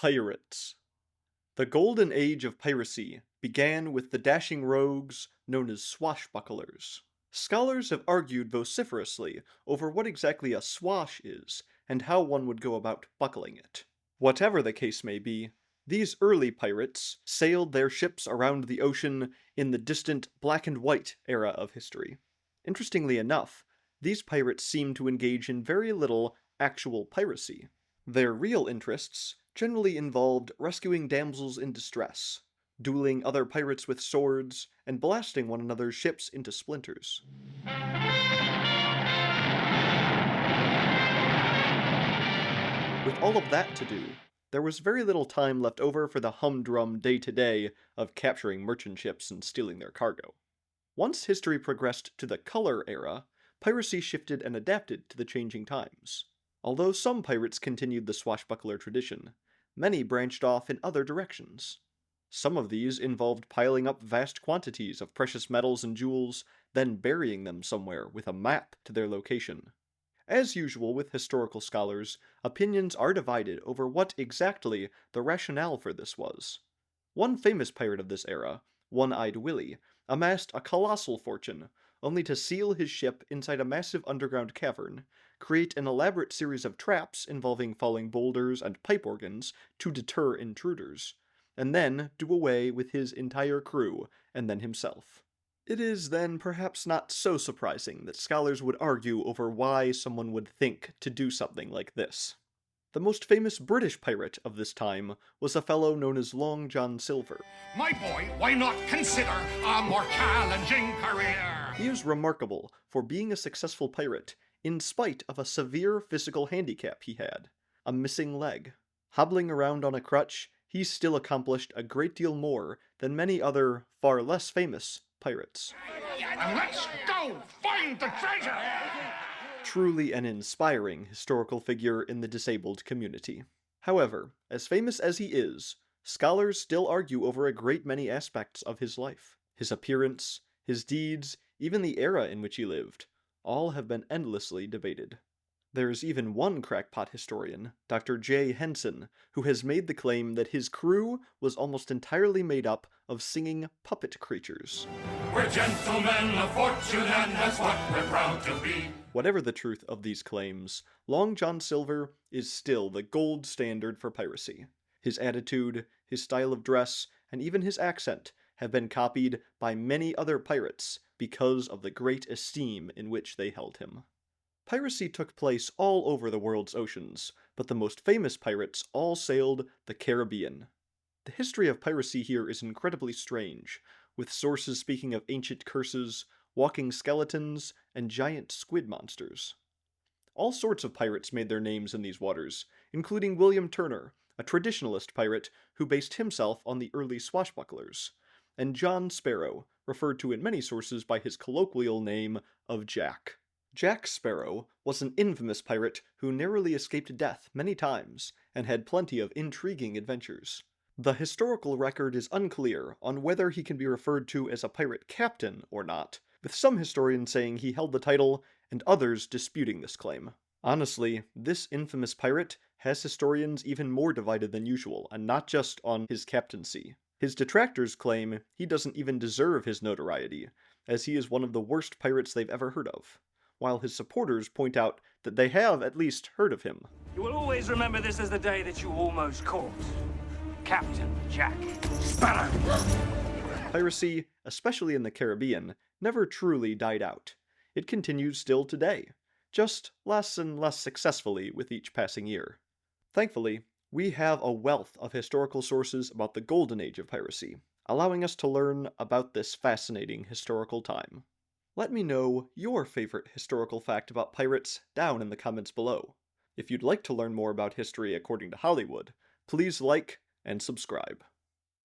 Pirates. The Golden Age of Piracy began with the dashing rogues known as swashbucklers. Scholars have argued vociferously over what exactly a swash is and how one would go about buckling it. Whatever the case may be, these early pirates sailed their ships around the ocean in the distant black and white era of history. Interestingly enough, these pirates seem to engage in very little actual piracy. Their real interests generally involved rescuing damsels in distress, dueling other pirates with swords, and blasting one another's ships into splinters. With all of that to do, there was very little time left over for the humdrum day-to-day of capturing merchant ships and stealing their cargo. Once history progressed to the color era, piracy shifted and adapted to the changing times. Although some pirates continued the swashbuckler tradition, many branched off in other directions. Some of these involved piling up vast quantities of precious metals and jewels, then burying them somewhere with a map to their location. As usual with historical scholars, opinions are divided over what exactly the rationale for this was. One famous pirate of this era, One-Eyed Willie, amassed a colossal fortune, only to seal his ship inside a massive underground cavern, create an elaborate series of traps involving falling boulders and pipe organs to deter intruders, and then do away with his entire crew and then himself. It is then perhaps not so surprising that scholars would argue over why someone would think to do something like this. The most famous British pirate of this time was a fellow known as Long John Silver. My boy, why not consider a more challenging career? He is remarkable for being a successful pirate in spite of a severe physical handicap he had, a missing leg. Hobbling around on a crutch, he still accomplished a great deal more than many other, far less famous, pirates. And let's go find the treasure! Truly an inspiring historical figure in the disabled community. However, as famous as he is, scholars still argue over a great many aspects of his life. His appearance, his deeds, even the era in which he lived, all have been endlessly debated. There's even one crackpot historian, Dr. J. Henson, who has made the claim that his crew was almost entirely made up of singing puppet creatures. We're gentlemen of fortune, and that's what we're proud to be. Whatever the truth of these claims, Long John Silver is still the gold standard for piracy. His attitude, his style of dress, and even his accent have been copied by many other pirates because of the great esteem in which they held him. Piracy took place all over the world's oceans, but the most famous pirates all sailed the Caribbean. The history of piracy here is incredibly strange, with sources speaking of ancient curses, walking skeletons, and giant squid monsters. All sorts of pirates made their names in these waters, including William Turner, a traditionalist pirate who based himself on the early swashbucklers, and John Sparrow, referred to in many sources by his colloquial name of Jack. Jack Sparrow was an infamous pirate who narrowly escaped death many times, and had plenty of intriguing adventures. The historical record is unclear on whether he can be referred to as a pirate captain or not, with some historians saying he held the title and others disputing this claim. Honestly, this infamous pirate has historians even more divided than usual, and not just on his captaincy. His detractors claim he doesn't even deserve his notoriety, as he is one of the worst pirates they've ever heard of, while his supporters point out that they have at least heard of him. You will always remember this as the day that you almost caught Captain Jack Sparrow. Piracy, especially in the Caribbean, never truly died out. It continues still today, just less and less successfully with each passing year. Thankfully, we have a wealth of historical sources about the Golden Age of Piracy, allowing us to learn about this fascinating historical time. Let me know your favorite historical fact about pirates down in the comments below. If you'd like to learn more about history according to Hollywood, please like and subscribe.